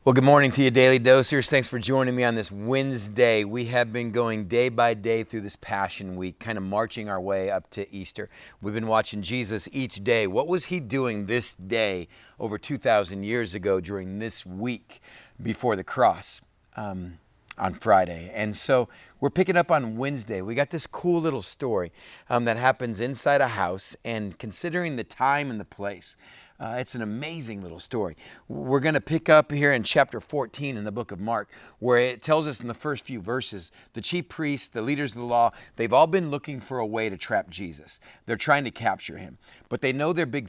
Well, good morning to you, Daily Dosers. Thanks for joining me on this Wednesday. We have been going day by day through this Passion Week, kind of marching our way up to Easter. We've been watching Jesus each day. What was he doing this day over 2,000 years ago during this week before the cross on Friday? And so we're picking up on Wednesday. We got this cool little story that happens inside a house, and considering the time and the place, it's an amazing little story. We're going to pick up here in chapter 14 in the book of Mark, where it tells us in the first few verses, the chief priests, the leaders of the law, they've all been looking for a way to trap Jesus. They're trying to capture him, but they know their big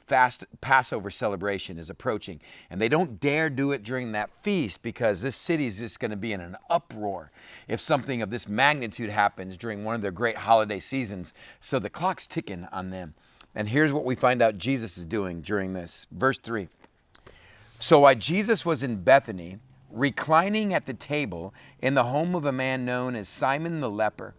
Passover celebration is approaching, and they don't dare do it during that feast because this city is just going to be in an uproar if something of this magnitude happens during one of their great holiday seasons. So the clock's ticking on them. And here's what we find out Jesus is doing during this. Verse 3. So while Jesus was in Bethany, reclining at the table in the home of a man known as Simon the leper,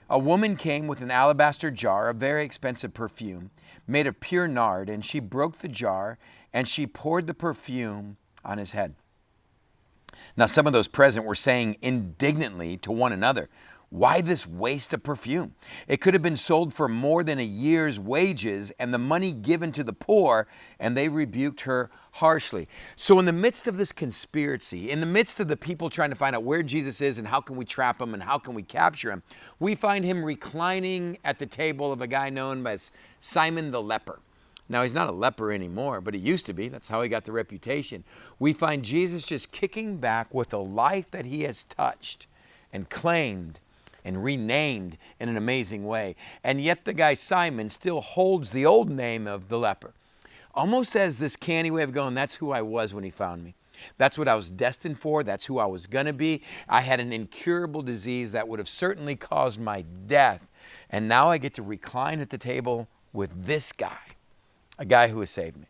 a woman came with an alabaster jar of very expensive perfume made of pure nard, and she broke the jar and she poured the perfume on his head. Now some of those present were saying indignantly to one another, "Why this waste of perfume? It could have been sold for more than a year's wages and the money given to the poor." And they rebuked her harshly. So in the midst of this conspiracy, in the midst of the people trying to find out where Jesus is and how can we trap him and how can we capture him, we find him reclining at the table of a guy known as Simon the leper. Now, he's not a leper anymore, but he used to be. That's how he got the reputation. We find Jesus just kicking back with a life that he has touched and claimed and renamed in an amazing way. And yet the guy Simon still holds the old name of the leper, almost as this canny way of going, that's who I was when he found me. That's what I was destined for. That's who I was going to be. I had an incurable disease that would have certainly caused my death. And now I get to recline at the table with this guy, a guy who has saved me.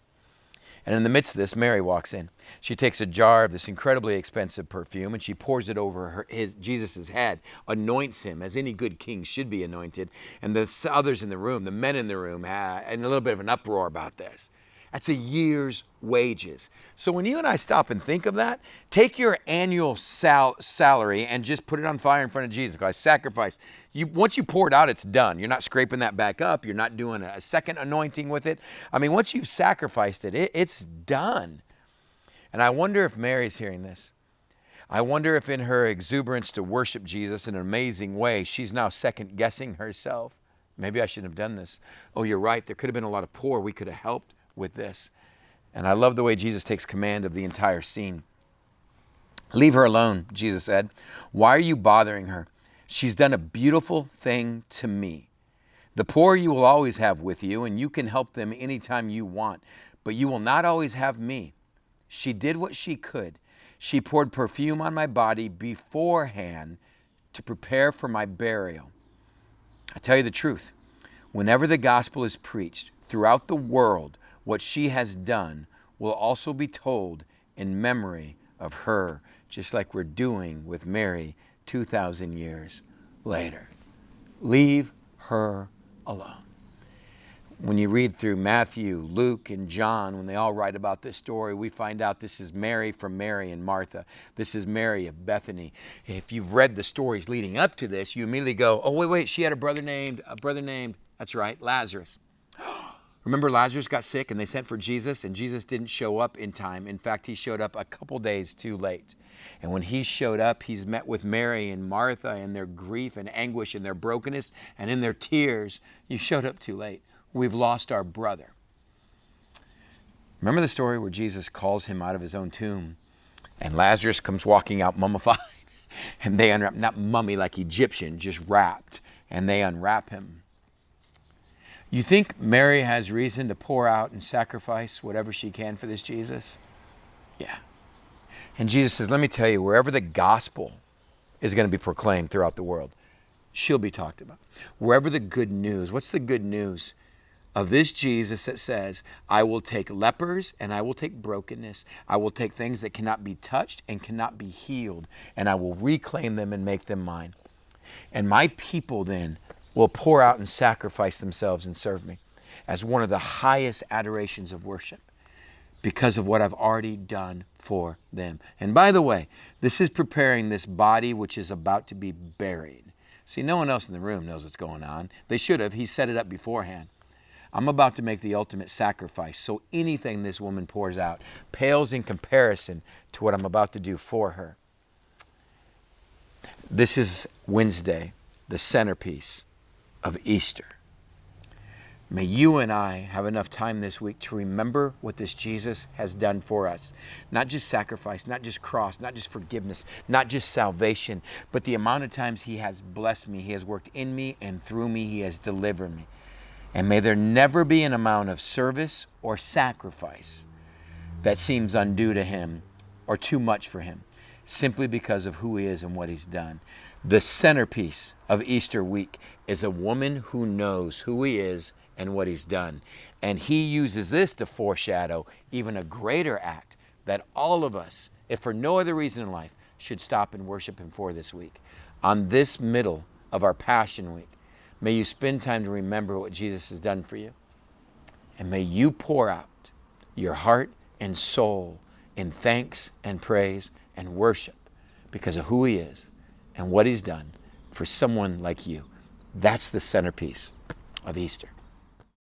And in the midst of this, Mary walks in. She takes a jar of this incredibly expensive perfume and she pours it over Jesus' head, anoints him as any good king should be anointed. And the others in the room, the men in the room, and a little bit of an uproar about this. That's a year's wages. So when you and I stop and think of that, take your annual salary and just put it on fire in front of Jesus. Because sacrifice, once you pour it out, it's done. You're not scraping that back up. You're not doing a second anointing with it. I mean, once you've sacrificed it, it's done. And I wonder if Mary's hearing this. I wonder if in her exuberance to worship Jesus in an amazing way, she's now second guessing herself. Maybe I shouldn't have done this. Oh, you're right. There could have been a lot of poor we could have helped with this. And I love the way Jesus takes command of the entire scene. "Leave her alone," Jesus said. "Why are you bothering her? She's done a beautiful thing to me. The poor you will always have with you, and you can help them anytime you want, but you will not always have me. She did what she could. She poured perfume on my body beforehand to prepare for my burial. I tell you the truth, whenever the gospel is preached throughout the world, what she has done will also be told in memory of her, just like we're doing with Mary 2,000 years later." Leave her alone. When you read through Matthew, Luke, and John, when they all write about this story, we find out this is Mary from Mary and Martha. This is Mary of Bethany. If you've read the stories leading up to this, you immediately go, oh, wait, she had a brother named, that's right, Lazarus. Remember Lazarus got sick and they sent for Jesus and Jesus didn't show up in time. In fact, he showed up a couple days too late. And when he showed up, he's met with Mary and Martha in their grief and anguish and their brokenness and in their tears. You showed up too late. We've lost our brother. Remember the story where Jesus calls him out of his own tomb and Lazarus comes walking out mummified and they unwrap, not mummy like Egyptian, just wrapped, and they unwrap him. You think Mary has reason to pour out and sacrifice whatever she can for this Jesus? Yeah. And Jesus says, let me tell you, wherever the gospel is going to be proclaimed throughout the world, she'll be talked about. Wherever the good news, what's the good news of this Jesus that says, I will take lepers and I will take brokenness. I will take things that cannot be touched and cannot be healed, and I will reclaim them and make them mine. And my people then will pour out and sacrifice themselves and serve me as one of the highest adorations of worship. because of what I've already done for them. And by the way, this is preparing this body which is about to be buried. See, no one else in the room knows what's going on. They should have. He set it up beforehand. I'm about to make the ultimate sacrifice, so anything this woman pours out pales in comparison to what I'm about to do for her. This is Wednesday, the centerpiece of Easter. May you and I have enough time this week to remember what this Jesus has done for us. Not just sacrifice, not just cross, not just forgiveness, not just salvation, but the amount of times he has blessed me, he has worked in me and through me, he has delivered me. And may there never be an amount of service or sacrifice that seems undue to him or too much for him, simply because of who he is and what he's done. The centerpiece of Easter week is a woman who knows who he is and what he's done. And he uses this to foreshadow even a greater act that all of us, if for no other reason in life, should stop and worship him for this week. On this middle of our Passion Week, may you spend time to remember what Jesus has done for you. And may you pour out your heart and soul in thanks and praise and worship because of who he is and what he's done for someone like you. That's the centerpiece of Easter.